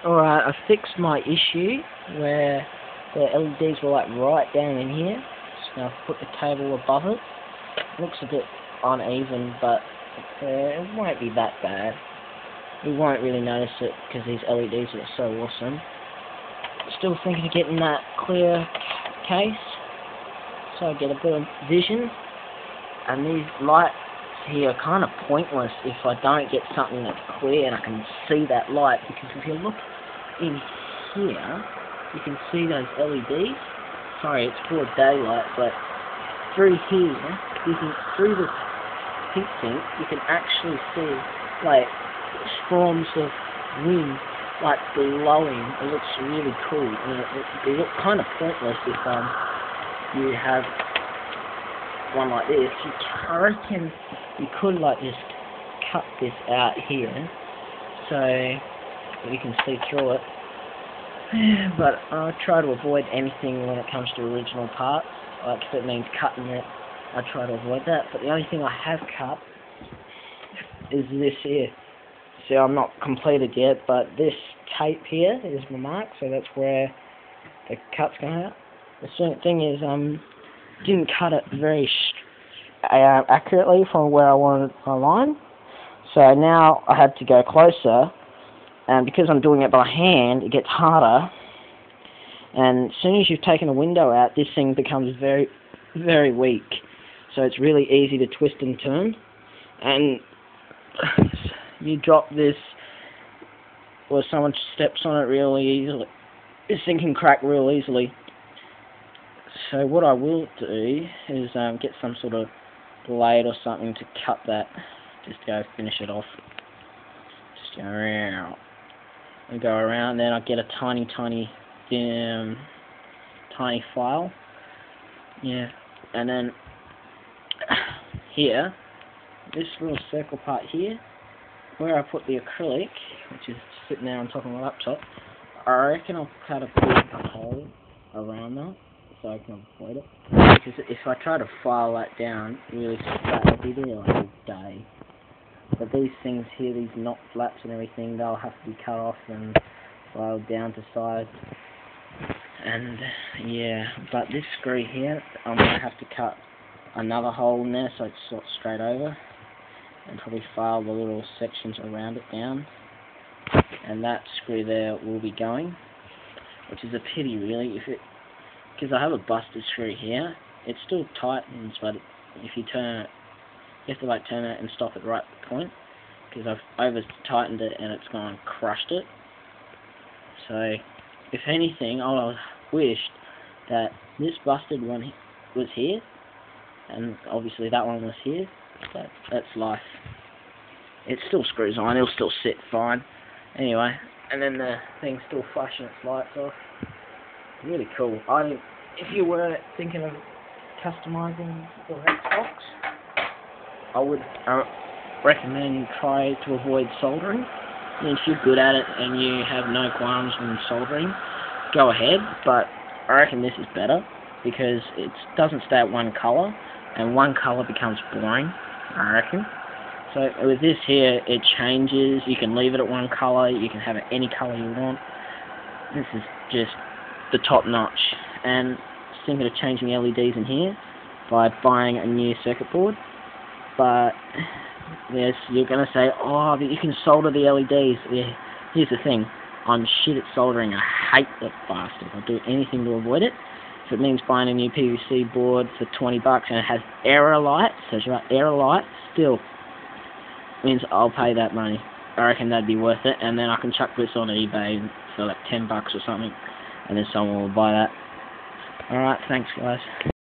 Alright, I fixed my issue where the LEDs were like right down in here. So now I've put the cable above it. Looks a bit uneven, but it won't be that bad. You won't really notice it because these LEDs are so awesome. Still thinking of getting that clear case so I get a bit of vision. And these lights here are kind of pointless if I don't get something that's clear and I can see that light, because if you look in here you can see those LEDs. Sorry, it's broad daylight, but through here, through the heat sink, you can actually see like storms of wind like blowing. It looks really cool, and it looks kind of pointless if you have one like this. I reckon you could like just cut this out here so you can see through it. But I try to avoid anything when it comes to original parts. Like if it means cutting it, I try to avoid that. But the only thing I have cut is this here. See, I'm not completed yet, but this tape here is my mark, so that's where the cut's going out. The certain thing is, didn't cut it very accurately from where I wanted my line. So now I had to go closer, and because I'm doing it by hand, it gets harder. And as soon as you've taken a window out, this thing becomes very, very weak. So it's really easy to twist and turn. And you drop this, or someone steps on it really easily. This thing can crack real easily. So what I will do is get some sort of blade or something to cut that. Just go finish it off. Just go around. And go around, then I get a tiny file. Yeah. And then here, this little circle part here, where I put the acrylic, which is sitting there on top of my laptop, I reckon I'll cut a big hole around that so I can avoid it. Because if I try to file that down really flat, it'll be there like a day. But these things here, these knot flaps and everything, they'll have to be cut off and filed down to size. And yeah, but this screw here, I'm going to have to cut another hole in there so it's sort of straight over, and probably file the little sections around it down. And that screw there will be going, which is a pity really, because I have a busted screw here. It still tightens, but if you turn it, you have to like turn it and stop at the right point, because I've over tightened it and it's gone and crushed it. So if anything, I wished that this busted one was here, and obviously that one was here, but that's life. It still screws on, it'll still sit fine. Anyway, and then the thing's still flashing its lights off. Really cool. If you were thinking of customizing your Xbox, I would recommend you try to avoid soldering. And if you're good at it and you have no qualms when soldering, go ahead, but I reckon this is better because it doesn't stay at one colour, and one colour becomes boring, I reckon. So with this here, it changes. You can leave it at one colour, you can have it any colour you want. This is just the top notch. And thinking of changing the LEDs in here by buying a new circuit board. But yes, you're going to say, oh, but you can solder the LEDs. Yeah, here's the thing. I'm shit at soldering. I hate that bastard. I'll do anything to avoid it. If it means buying a new PVC board for $20 and it has error lights, says right, error lights, still means I'll pay that money. I reckon that'd be worth it, and then I can chuck this on eBay for like $10 or something, and then someone will buy that. Alright, thanks guys.